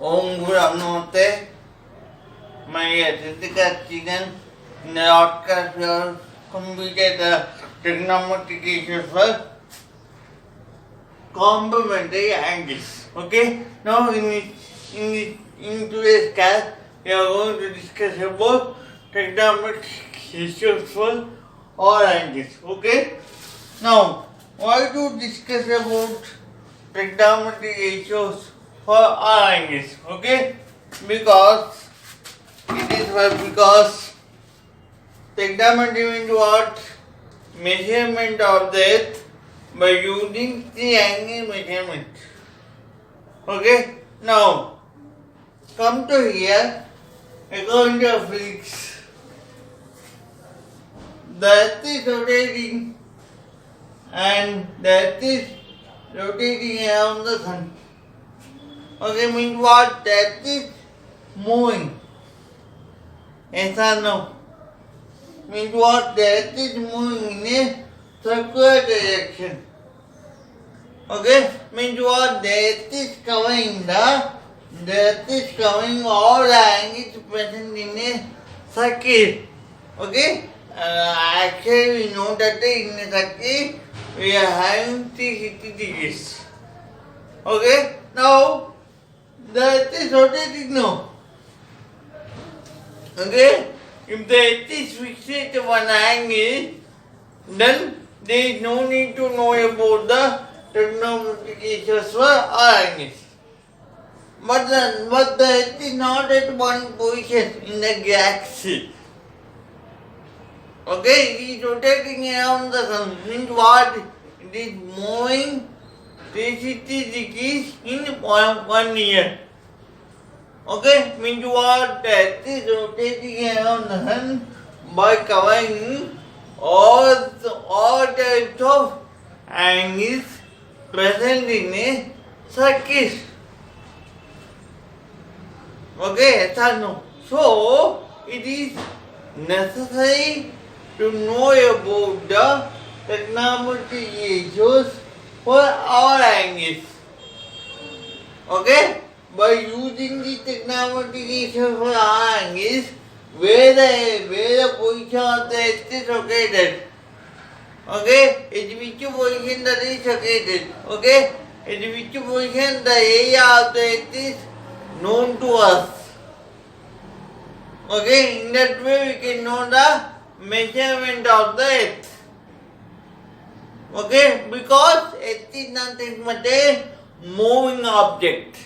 Buonanotte, my ethical student in the podcast will completed the trigonometric issues for complementary angles. Okay, now in today's class, we are going to discuss about trigonometric issues for all angles. Okay, now why to discuss about trigonometric issues for all angles? Okay, because trigonometry means what? Measurement of the earth by using the angle measurement. Okay, now come to here. According to physics, the earth is rotating and the earth is rotating around the sun. Okay, means what? The earth is moving. Yes or no? Means what? The earth is moving in a circular direction. Okay, means what? The earth is covering all the angles present in a circle. Okay, actually we know that in a circle we are having 360 degrees. Okay, now the earth is rotating now. Okay, if the earth is fixed at one angle, then there is no need to know about the trigonometric issues for all angles. But the earth is not at one position in the galaxy. Okay, it is rotating around the sun. Means what? It is moving 360 degrees in 1 year. Okay, means what? The earth is rotating around the sun by covering all types of angles present in a circle. Okay, yes or no? So, it is necessary to know about the trigonometric issues for all angles. Okay? By using the trigonometric issues for all angles, where the position of the earth is located. Okay? At which position that is located. Okay? At which position the area of the earth is known to us. Okay? In that way we can know the measurement of the earth. Okay? Because earth is nothing but a moving object.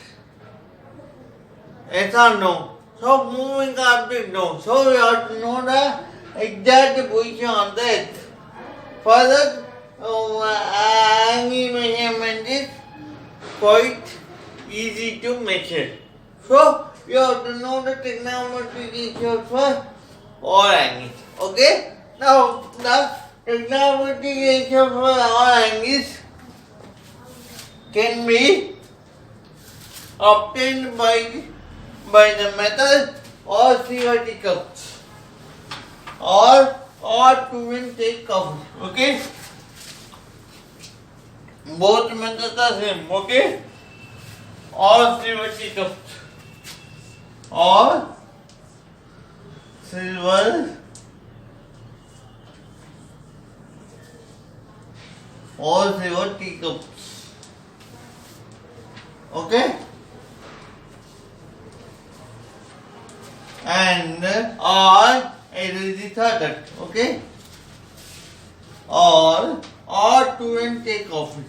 Yes or no? So moving object no. So we have to know the exact position of the earth. Further, angle measurement is quite easy to measure. So you have to know the trigonometric issues for all angles. Okay? Now the trigonometric issues for all angles can be obtained by the method or theoretical or to take coffee. Okay? Both methods are same. Okay? Or theoretical or silver or silver teacups. Okay? And or it is the third. Okay? Or student take coffee.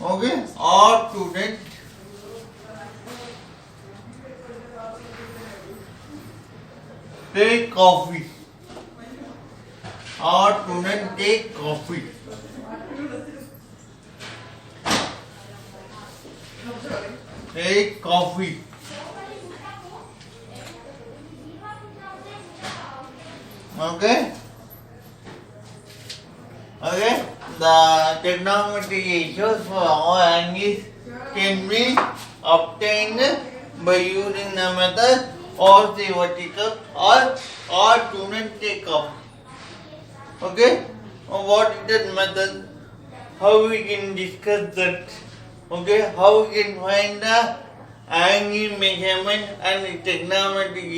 Okay? Or student take coffee. Or student take coffee. Take coffee. Okay? Okay? The trigonometric issues for all angles can be obtained by using the method or theoretical or student take off. Okay? What is that method? How we can discuss that? Okay? How we can find the angle measurement and trigonometric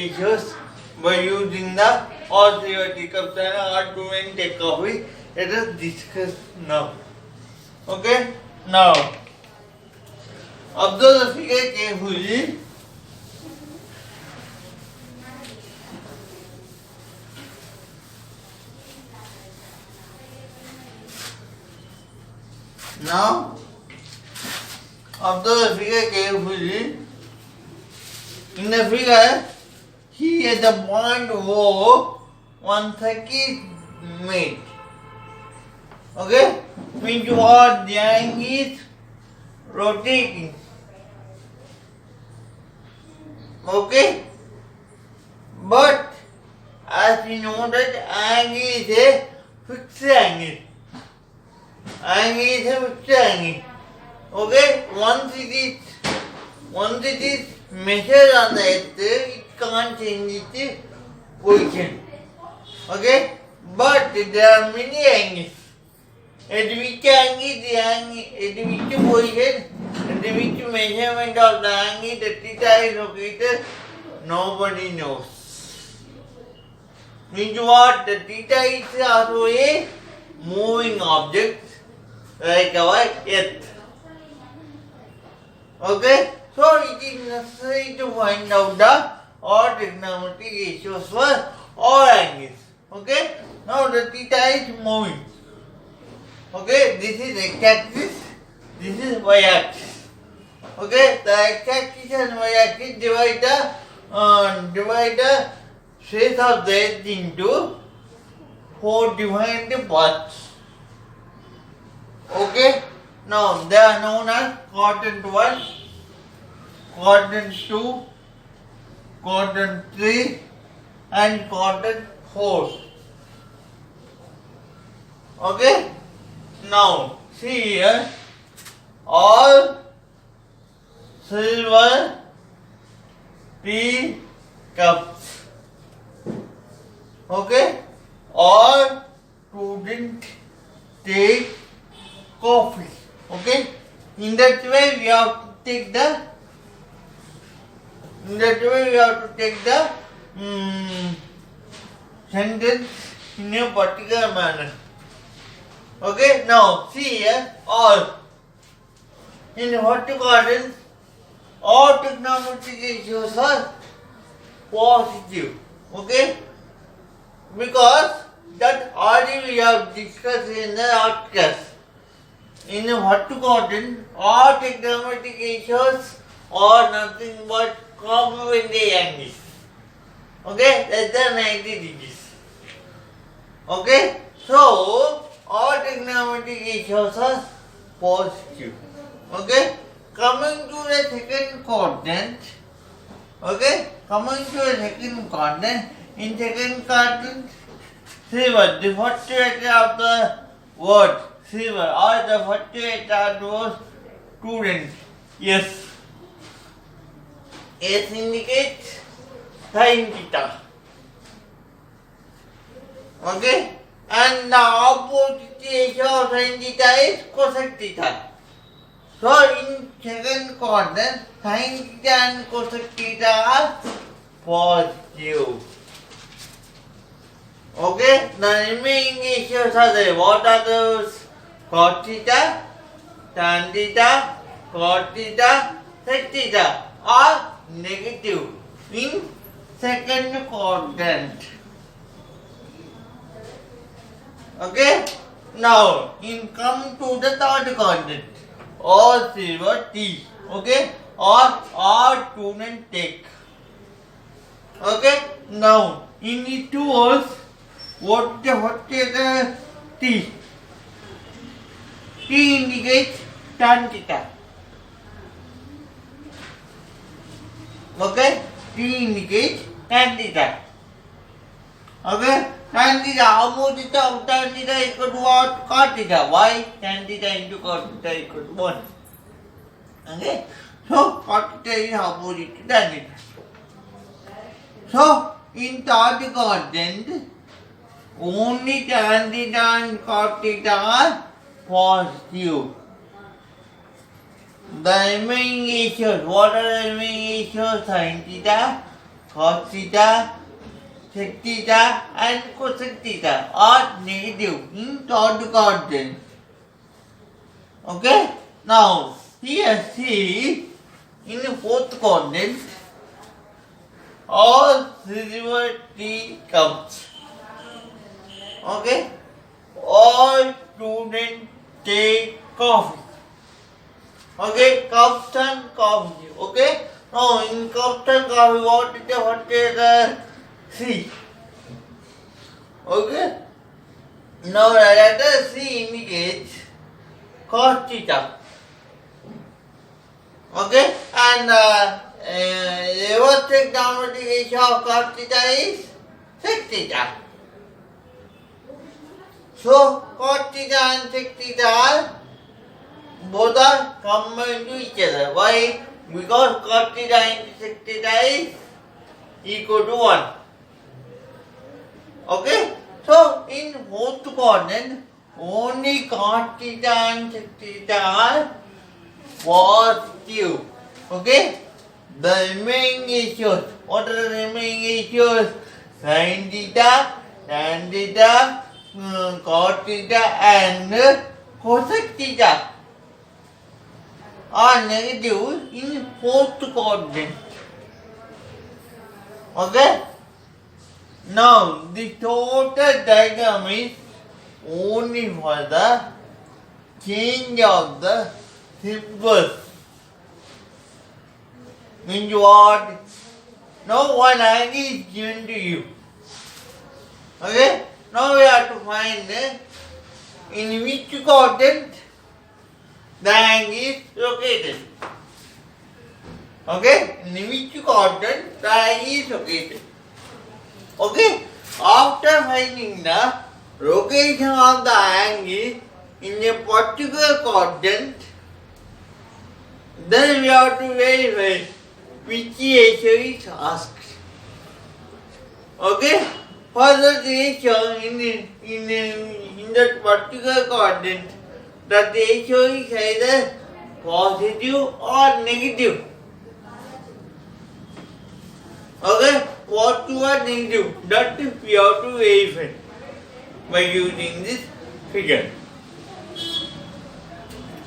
issues by using the or theoretical plan or doing takeaway. Let us discuss now. Okay? Now, observe the figure carefully. Now, observe the figure carefully. In the figure, here the point O, one circle is made. Okay? Means what the angle is rotating. Okay? But as we know that angle is a fixed angle. Angle is a fixed angle. Okay? Once it is measured on the earth, it can't change its position. Okay? But there are many angles. At which angle the angle, at which position, at which measurement of the angle the theta is located, nobody knows. Means what? The theta is also a moving object like our earth. Okay? So it is necessary to find out the all trigonometric ratios for all angles. Okay? Now the theta is moving. Okay? This is x-axis, this is y-axis. Okay? The x-axis and y-axis divide the space of the earth into 4 different parts. Okay? Now they are known as quadrant 1, quadrant 2, quadrant 3 and quadrant 4. Okay? Now see here, all silver tea cups. Okay? All students take coffee. Okay? In that way we have to take the sentence in a particular manner. Okay? Now see here, all in vertical quadrant, all trigonometric ratios are positive. Okay? Because that already we have discussed in the last class. In the vertical quadrant, all trigonometric ratios are nothing but complementary angles. Okay? Less than 90 degrees. Okay? So, all trigonometric ratios are positive. Okay? Coming to the second quadrant. Okay? Coming to the second quadrant. In second quadrant, silver, the first letter of the word silver, or the first letter of the word student. Yes. S indicates sin theta. Okay? And the opposite ratio of sin theta is cosec theta. So in second quadrant, sin theta and cosec theta are positive. Okay? The remaining ratios are there. What are those? Cot theta, tan theta, cot theta, sec theta are negative in second quadrant. Okay? Now, in come to the third quadrant, all silver tea. Okay? Or student take. Okay? Now, in the two holes, what is the T? T indicates tan theta. Okay? T indicates tan theta. Okay? Tan theta, opposite of tan theta equal to what? Cot theta. Why? Tan theta into cot theta equal to 1. Okay? So, cot theta is opposite to tan theta. So, in third quadrant, only tan theta and cot theta are positive. The remaining ratios, what are the remaining ratios? Sin theta, cos theta, sec theta and cosec theta are negative in third quadrant. Okay? Now, here see, in the fourth quadrant, all silver tea cups. Okay? All students take coffee. Okay? Cups and coffee. Okay? Now, in cups and coffee, what is the C? Okay? Now, the letter C indicates cos theta. Okay? And reverse trigonometric ratio of cos theta is sec theta. So, cos theta and sec theta are both are combined to each other. Why? Because cos theta into sec theta is equal to 1. Okay? So, in fourth quadrant, only cos theta and sec theta are positive. Okay? The remaining ratios. What are the remaining ratios? Sin theta, tan theta, cos theta and cosec theta are negative in fourth quadrant. Okay? Now, the total diagram is only for the change of the symbols. Means what? Now one angle is given to you. Okay? Now we have to find in which quadrant the angle is located. Okay? In which quadrant the angle is located. Okay? After finding the location of the angle in a particular quadrant, then we have to verify which ratio is asked. Okay? For the ratio in that particular quadrant, the ratio is either positive or negative. Okay? Positive or negative, that we have to verify by using this figure.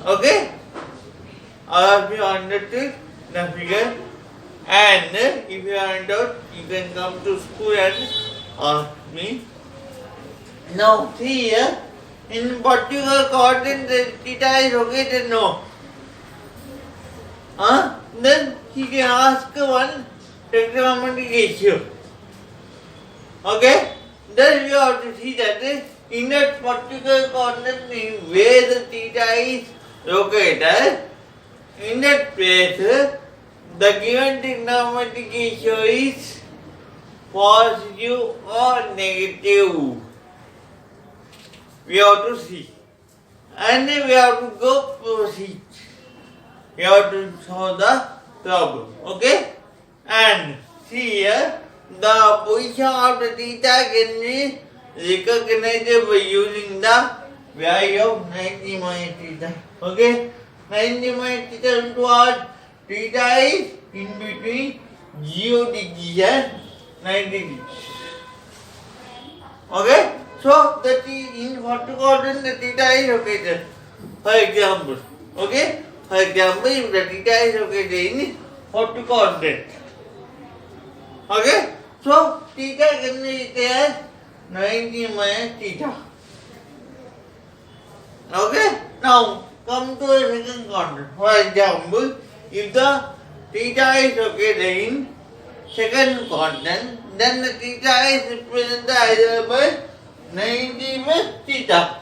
Okay? All of you understood the figure, and if you are in doubt, you can come to school and ask me. Now see here, in particular quadrant the theta is located, no. Then he can ask one trigonometric ratio. Okay? Then you have to see that in that particular quadrant where the theta is located, in that place the given trigonometric ratio is positive or negative. We have to see. And then we have to go proceed. We have to solve the problem. Okay? And see here, the position of the theta can be recognized by using the value of 90 minus theta. Okay? 90 minus theta into what? Theta is in between 0 degrees and 90 degrees. Okay? So, that is in what quadrant the theta is located. For example. Okay? For example, if the theta is located in what quadrant. Okay? So, theta can be written as 90 minus theta. Okay? Now, come to the second quadrant. For example, if the theta is located in second quadrant, then the theta is represented either by 90 plus theta.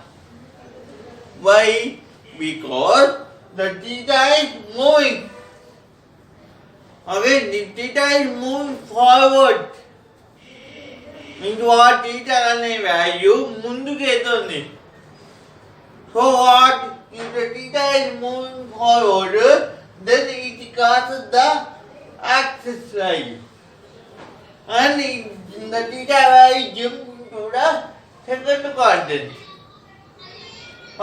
Why? Because the theta is moving. Okay, the theta is moving forward. Means what? Theta అనే value ముందుకు వెళ్తుంది. So what? If the theta is moving forward, then it crosses the axis value. And the theta value jumps into the second quadrant.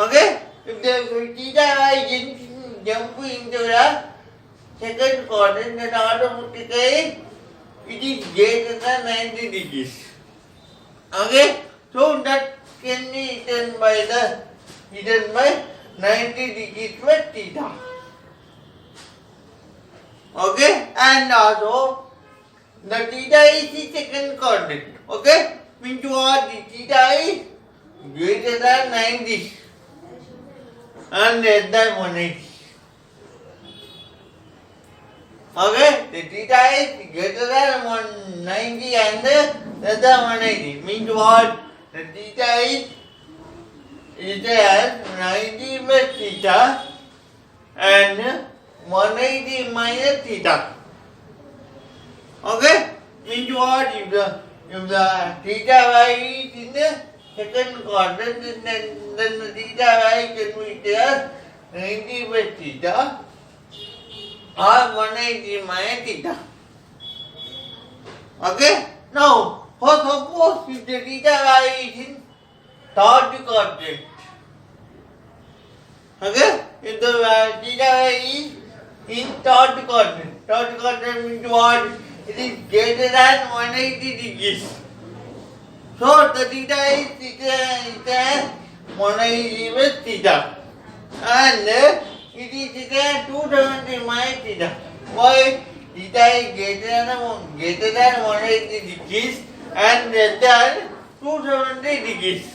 Okay? If the theta value jump into the second quadrant, then automatically it is greater than 90 degrees. Okay, so that can be eaten by 90 degrees by theta. Okay, and also the theta is the second quadrant. Okay, means what the theta is greater than 90 and less than 180. Okay, the theta is greater than 190 and less than 180. Means what? The theta is as 90 plus theta and 180 minus theta. Okay? Means what? If the theta value is in the second quadrant, then the theta value can be there 90 plus theta or 180 minus theta. Okay? Now, suppose if the theta value is in third quadrant. Okay? If the theta value is in third quadrant means what? It is greater than 180 degrees. So the theta is 180 plus theta. And it is 270 minus theta. Why? Theta is greater than 180 degrees and less than 270 degrees.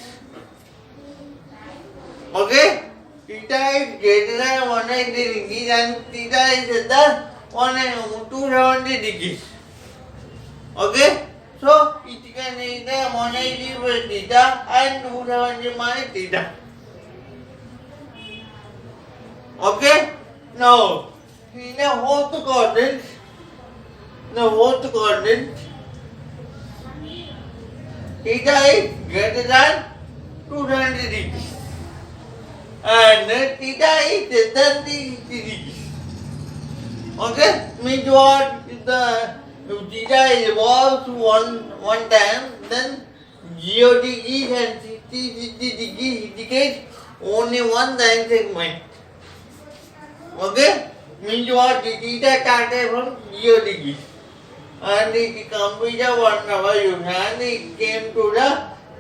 Okay? Theta is greater than 180 degrees and theta is less than 270 degrees. Okay? So, it can either 180 plus theta and 270 minus theta. Okay? Now, in the fourth quadrant, theta is greater than 270 degrees and theta is less than 360 degrees. Okay? Means what? If theta evolves one time, then 0 degrees and 60 degrees indicate only one time segment. Okay? Means what? The theta started from 0 degrees and it completed 1 revolution and it came to the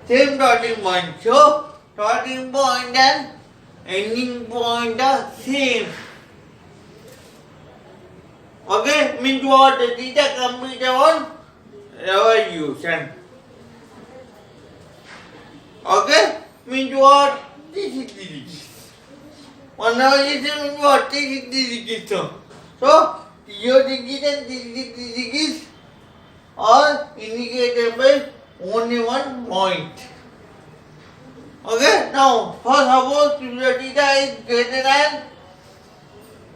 same starting point. So, starting point and ending point are same. Okay, means what? The theta completed 1 revolution. Okay, means what? 360 degrees. 1 revolution means what? 360 degrees. So 0 degrees and 360 degrees are indicated by only one point. Okay, now suppose if the theta is greater than,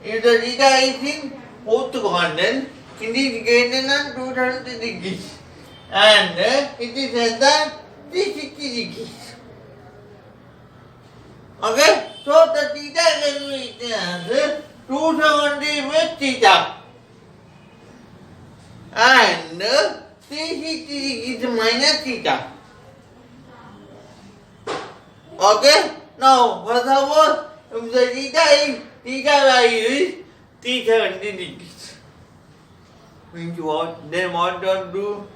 if the theta is in fourth quadrant, it is greater than 270 degrees and it is less than 360 degrees. Okay, so the theta can be written as 270 with theta and 360 degrees minus theta. Okay, now first of all, if the theta value is 370 degrees. Means what? Then what to do?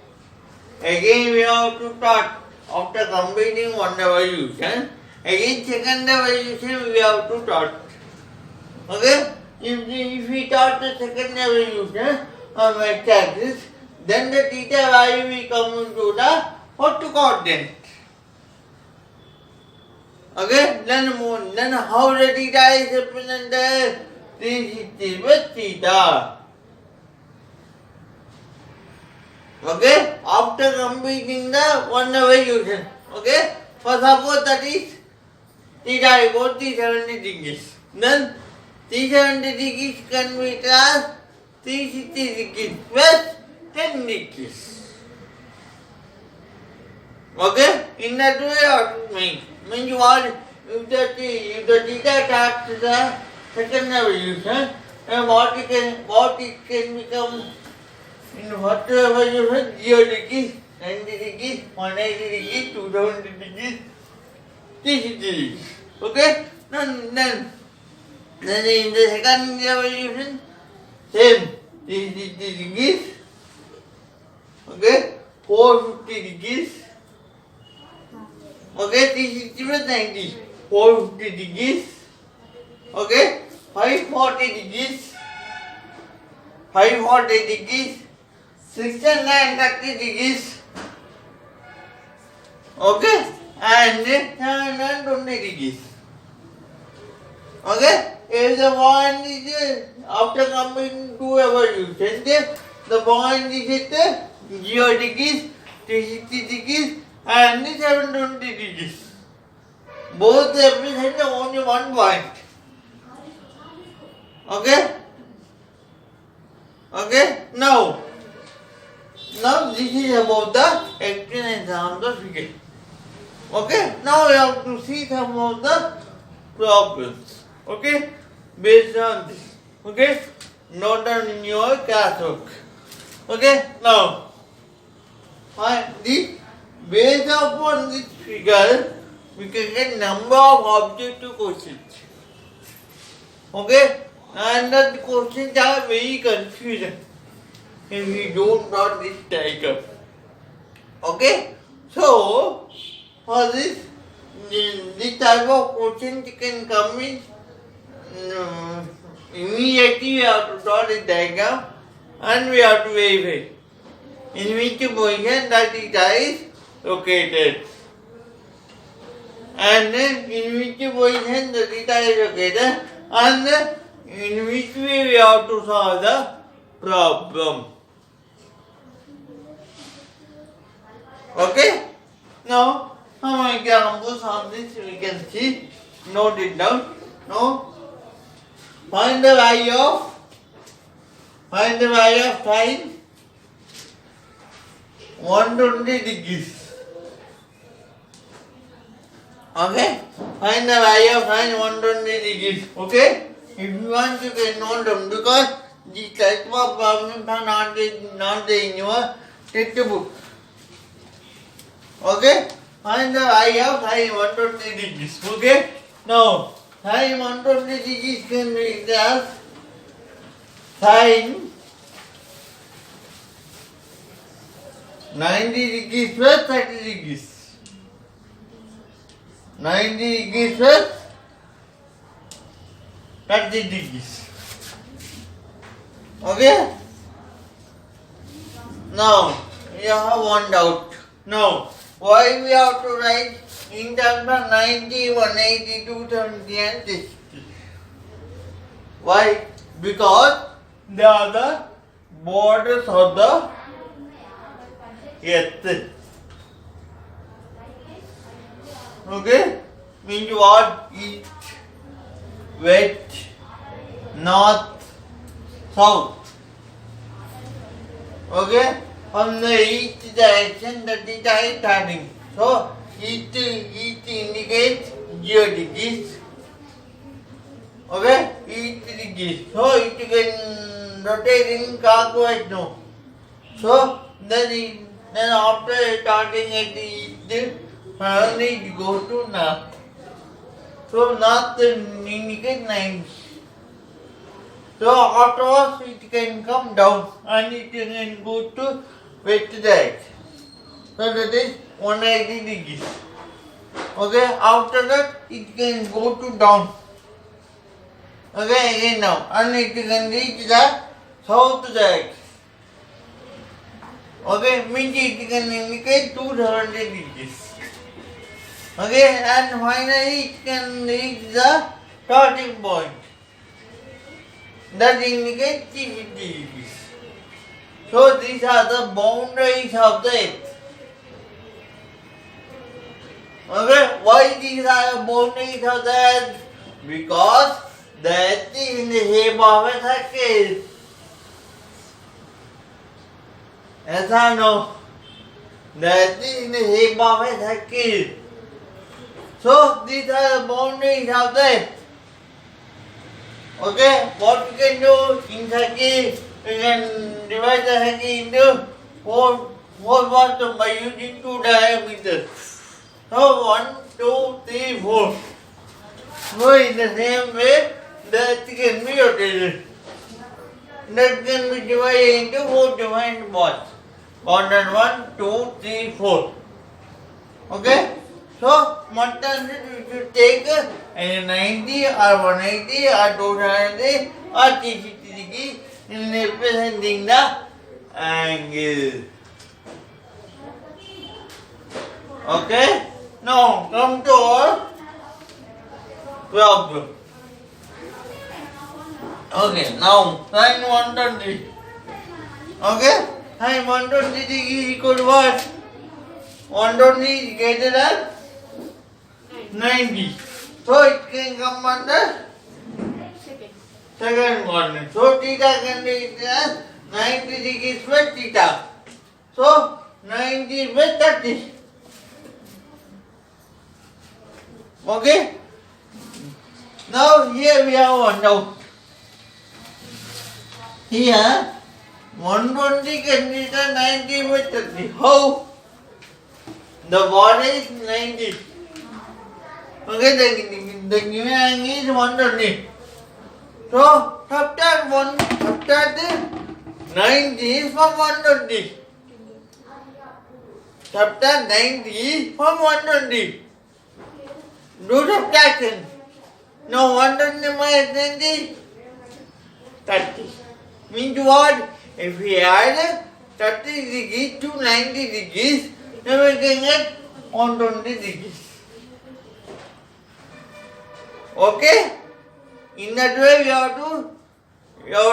Again we have to start after completing one revolution. Again second revolution we have to start. Okay? If we start the second revolution on x-axis, then the theta value will come into the fourth quadrant. Okay? Then how the theta is represented? 360 with theta. Okay? After completing the one revolution. Okay? For suppose that is theta equals 370 degrees. Then 370 degrees can be as 360 degrees plus 10 degrees. Okay? In that way what means what? If the theta starts the second revolution, and what it can become in first revolution 0 degrees, 90 degrees, 180 degrees, 270 degrees, 360 degrees. Okay? Then Then in the second evolution, same 360 degrees. Okay, 450 degrees. Okay, 360 plus 90, 450 degrees. Okay, 540 degrees. 540 degrees. 630 degrees. Okay, and 720 degrees. Okay, if the point is after coming to evolution, the point is at 0 degrees, 360 degrees, and 720 degrees. Both represent only one point. Okay? Okay? Now this is about the explanation of the figure. Okay? Now we have to see some of the problems. Okay? Based on this. Okay? Note down in your classwork. Okay? Now, based upon this figure, we can get number of objective questions. Okay? And the questions are very confusing if we don't draw this diagram. Okay? So, for this type of questions can come in immediately. We have to draw the diagram and we have to verify in which position that data is located, and then in which position the data is located, and in which way we have to solve the problem. Okay? Now, some examples on this we can see. Note it down. Now, find the value of sine 120 degrees. Okay? Find the value of sine 120 degrees. Okay? If you want, you can note them because these type of problems are not there in your textbook. Okay? Find the value of sine 120 degrees. Okay? Now, sine 120 degrees can be written as sine 90 degrees plus 30 degrees. 90 degrees plus 30 degrees. Okay? Now, we have one doubt. Now, why we have to write in terms of 90, 180, 270 and 60? Why? Because they are the borders of the earth. Okay? Means what? East, west, north, south. Okay? From the east direction the data is turning. So, east indicates 0 degrees. Okay? East degrees. So, it can rotate in clockwise now. So, then after starting at the east, finally it goes to north. So, north indicates 90. So, afterwards it can come down and it can go to west direction. So, that is 180 degrees. Okay, after that it can go to down. Okay, again now, and it can reach the south direction. Okay, means it can indicate 270 degrees. Okay, and finally it can reach the starting point. That indicates 350 degrees. So these are the boundaries of the earth. Okay, why these are the boundaries of the earth? Because the earth is in the shape of a circle. Yes or no? The earth is in the shape of a circle. So these are the boundaries of the earth. Okay, what we can do in circle, we can divide the circle into four parts by using 2 diameters. So 1, 2, 3, 4. So in the same way, that can be rotated. That can be divided into 4 different parts. Quadrant 1, 2, 3, 4. Okay? So, what does it? You should take a 90 or 180 or 270 or 360 degrees in representing the angle. Okay? Now, come to our problem. Okay, now sin 120. Okay? Sin 120 is equal to what? 120 is greater than 90. So it can come under second coordinate. So theta can be written as 90 degrees by theta. So 90 by 30. Okay? Now here we have one doubt. Here 120 can be written 90 by 30. How? The body is 90. Okay, the given angle is 120. So subtract 90 from 120. Subtract 90 from 120. Do subtraction. Now 120 minus 90, 30. Means what? If we add 30 degrees to 90 degrees, then we can get 120 degrees. Okay? In that way, you have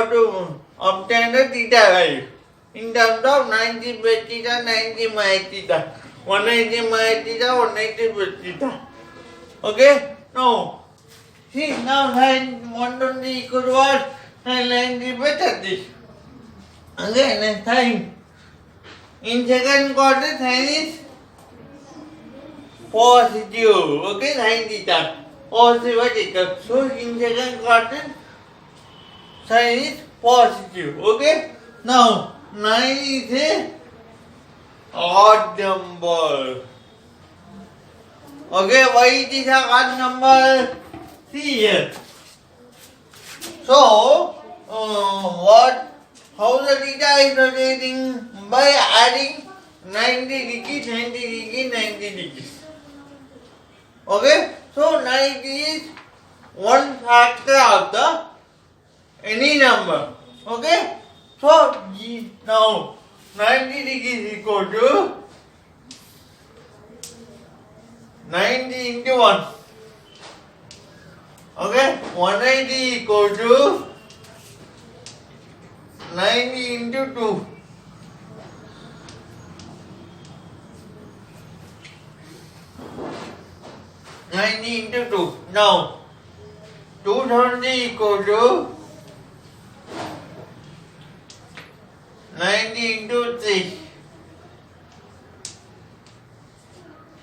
to obtain the theta value. In terms of 90 by theta, 90 minus theta. 180 minus theta, 180 by theta. Okay? Now, see, now sin 120 equal to what? Sin 90 by 30. Okay, next time. In second quarter, sin is positive. Okay, sin theta. Positive by theta. So, in second quarter, sin is positive. Okay? Now, 9 is a odd number. Okay, why it is a odd number? See here. So, how the theta is rotating? By adding 90 degrees, 90 degrees, 90 degrees. Okay, so 90 is one factor of the any number. Okay, so now 90 degrees is equal to 90 into 1. Okay, 180 equal to 90 into 2. 90 into 2. Now, 270 equal to 90 into 3.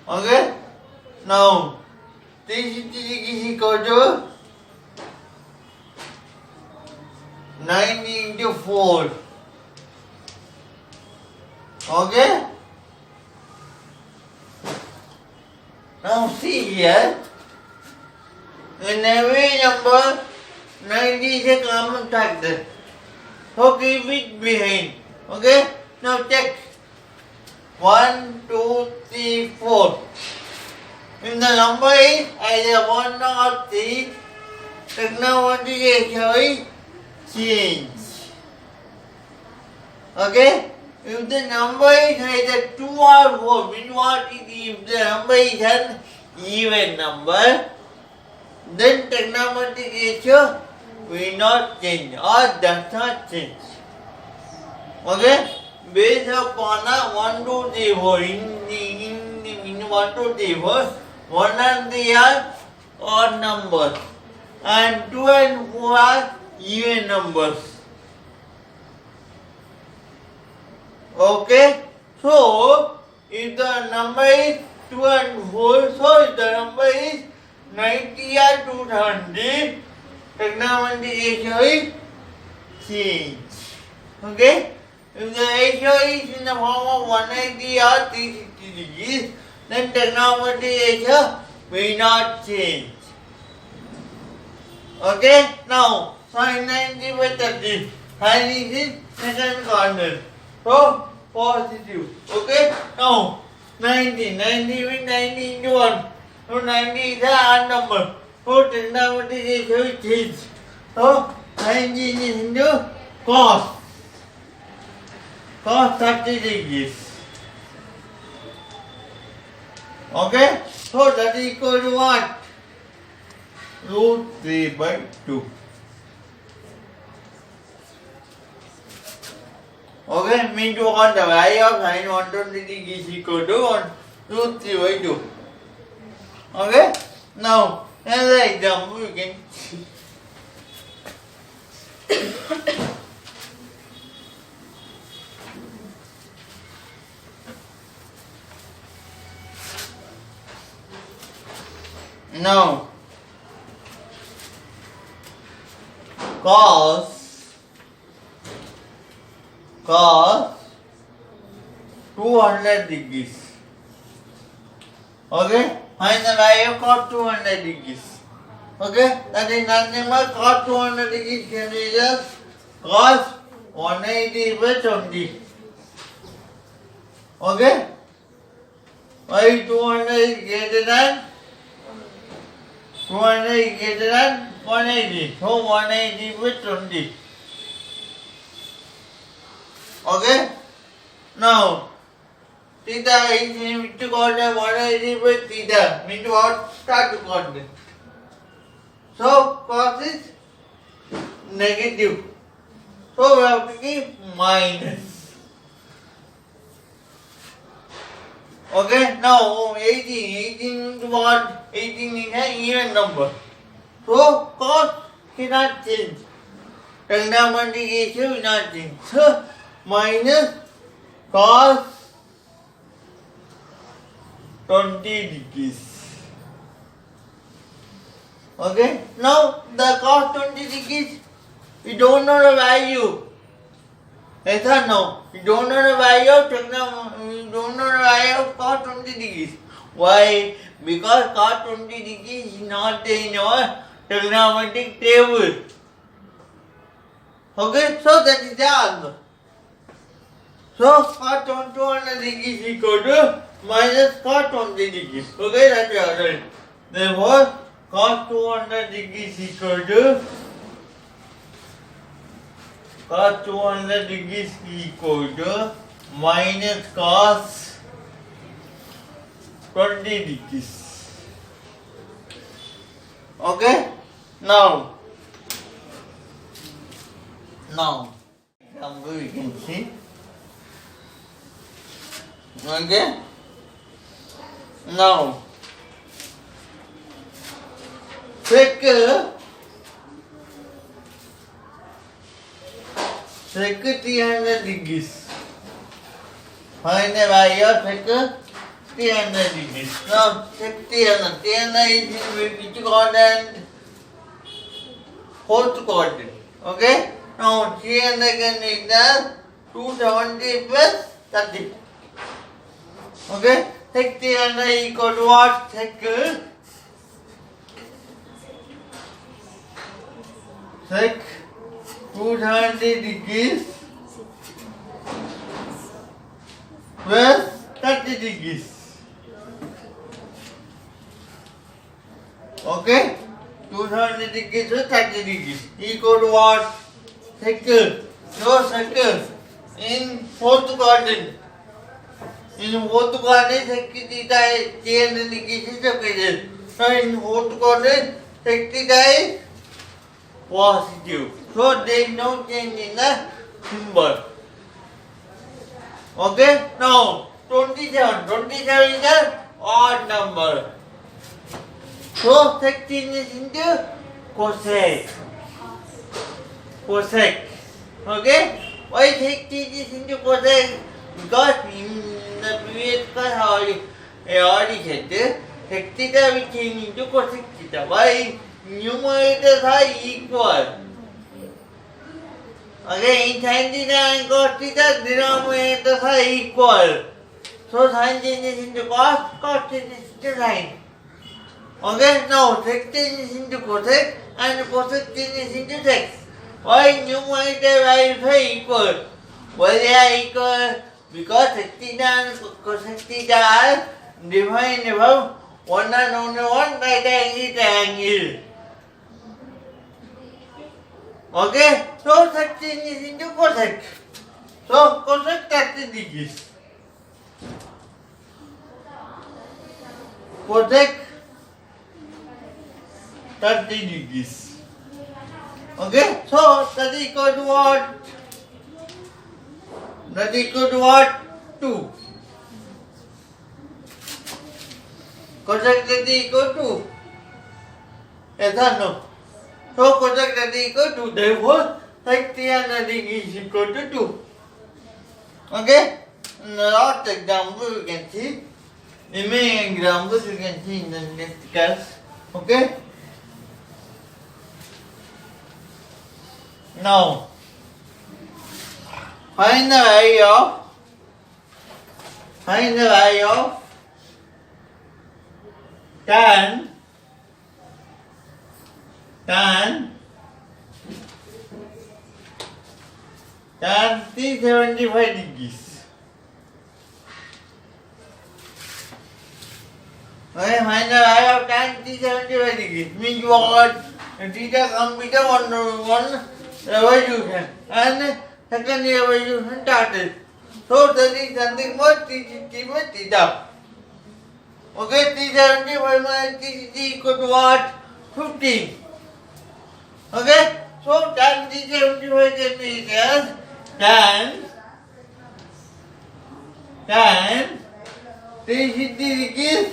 Okay? Now, 360 is equal to 90 into 4. Okay? Now see here, in every number, 90 is a common factor. So keep it behind. Okay? Now check. 1, 2, 3, 4. If the number is either 1 or 3, trigonometry actually change. Okay? If the number is either 2 or 4, means what is if the number is an even number, then trigonometric ratio will not change or does not change. Okay? Based upon 1, 2, 3, 4, in 1, 2, 3, 4, 1 and 3 are odd numbers and 2 and 4 are even numbers. Okay, so if the number is 2 and 4, so if the number is 90 or 270, trigonometry ratio is change. Okay, if the ratio is in the form of 180 or 360 degrees, then trigonometry ratio will not change. Okay, now sin 90 by 30. Sin is in second corner. So positive. Okay, now 90. 90 with 90 into 1. So 90 is a odd number. So trigonometry ratio is changed. So sin is into cos. Cos 30 degrees. Okay, so that is equal to what? Root 3 by 2. Okay, mean to want the value of sin 120 degree is equal to 1 root 3 by 2. Okay, now another example you can see. Now cos 200 degrees. Okay, find the value of cos 200 degrees. Okay, that is nothing but cos 200 degrees can be just cos 180 by 20. Okay, why 200 is greater than 200 is greater than 180. So 180 by 20. Okay? Now, theta is into coordinate 180 by theta. Means what? Start to coordinate. So cos is negative. So we have to keep minus. Okay, now 18 into what? 18 is an even number. So cos cannot change. Trigonometry ratio will not change. So minus cos 20 degrees. Okay, now the cos 20 degrees, we don't know the value. Yes or no? We don't know the value of we don't know the value of cos 20 degrees. Why? Because cos 20 degrees is not in our trigonometric table. Okay, so that is the answer. So cos 200 degrees is equal to minus cos 20 degrees. Okay, that we are right. Therefore, cos 200 degrees is equal to cos 200 degrees is equal to minus cos 20 degrees. Okay? Now example we can see. Okay? Now sec 300 degrees. Find the value of sec 300 degrees. Now sec 300 is in which coordinate? Fourth coordinate. Okay? Now 300 can make the 270 plus 30. Okay? Sec 300 equal to what? Sec 270 degrees plus 30 degrees. Okay? 270 degrees plus 30 degrees equal to what? Circle. So circle in fourth quadrant. In fourth quadrant, sec theta is 300 degrees is located. So in fourth quadrant, sec theta is positive. So there is no change in the symbol. Okay? Now 27. 27 is an odd number. So sec changes into cosec. Cosec. Okay? Why sec changes into cosec? Because in the previous class I already said sec theta will change into cosec theta. Why? Numerators are equal. Okay, in sin theta and cos theta, denominators are equal. So sin changes into cos, cos changes into sin. Okay, now sec changes into cosec and cosec changes into sec. Why numerator verify equal? Why they are equal? Because sec theta and cosec theta are defined above one and only one right angle triangle. Okay, so sec changes into cosec. So cosec 30 degrees. Cosec 30 degrees. Okay, so that is equal to what? That is equal to what? 2. Cosec that is equal to? Yes or no? So cosec that is equal to, therefore sec 300 degrees is equal to 2. Okay? In the last example you can see. Remaining examples you can see in the next class. Okay? Now, find the value of tan 375 degrees. Okay, find the value of tan 375 degrees. Means what? Theta completed one revolution and second revolution started. So that is something more 360 by theta. Okay, 375 minus 360 equal to what? 15. Okay, so tan 375 can be written as tan 360 degrees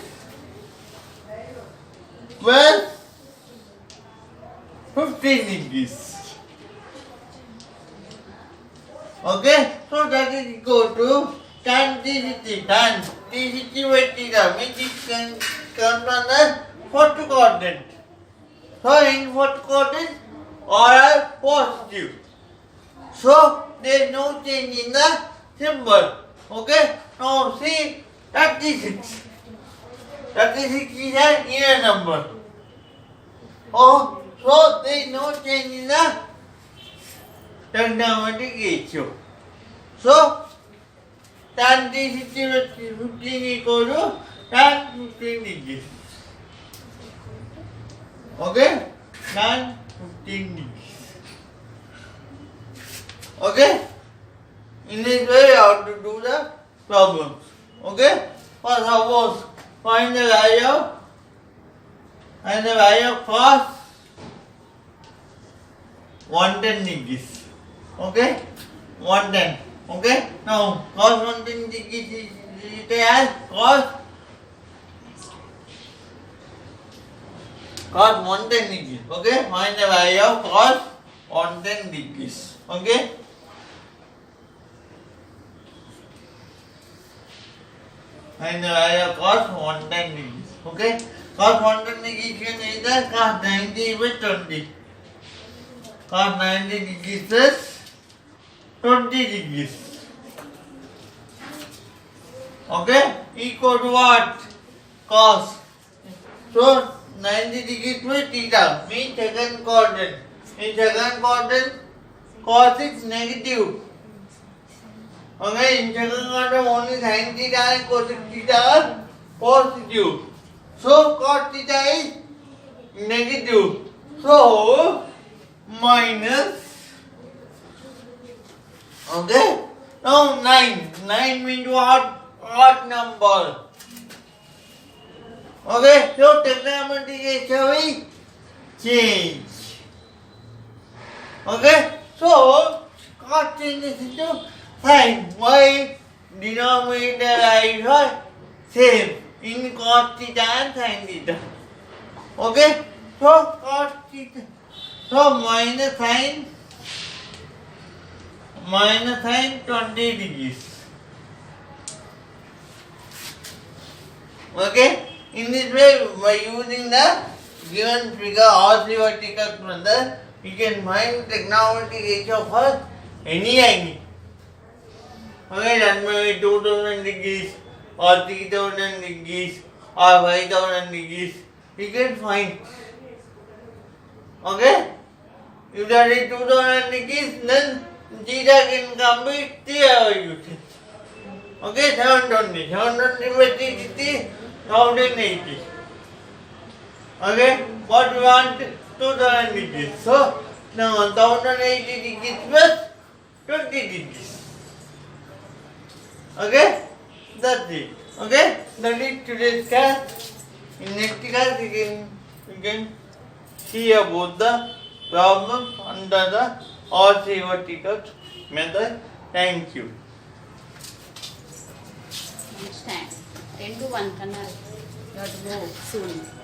plus 15 degrees. Okay, so that is equal to tan 360. Tan 360 by theta means it comes on the fourth quadrant. So in fourth quadrant all are positive. So there is no change in the symbol. Okay, now see 36. 36 is an even number. Oh, so there is no change in the trigonometric ratio. So tan 360 by 15 equal to tan 15 degrees. Okay, tan 15 degrees. Okay, in this way you have to do the problems. Okay, for suppose find the value of cos 110 degrees. Okay, 110. Okay, now cos 110 degrees is written as cos 110 degrees. Okay, find the value of cos 110 degrees. Okay. Find the value of cos 110 degrees. Okay, cos 110 degrees can be either cos 90 by 20. Cos 90 degrees plus 20 degrees. Okay, equal to what? Cos. So 90 degrees by theta means second quadrant. In second quadrant, cos is negative. Okay, in second quadrant only sin theta and cosec theta are positive. So cos theta is negative. So minus. Okay. Now 9. 9 means what? Odd number. Okay. So trigonometric ratio will change. Okay. So cos changes into sin. Why? Denominator is same in cos theta and sin theta. Okay. So cos theta. So minus sin 20 degrees. Okay. In this way, by using the given figure or the vertical further, you can find trigonometric ratio for any angle. Okay, that may be 2000 degrees or 3000 degrees or 5000 degrees he can find. Okay? If there is 2000 degrees, then theta can come with 3 hours usage. Okay, 720. 720 by 360, 1080. Okay, what we want? 2000 degrees. So, now 1080 degrees plus 20 degrees. Okay, that's it. Okay, that is today's class. In next class, you can see about the problems under the all theoretical method. Thank you. Next time, 10 to 1 కన్నారు. You have to go soon.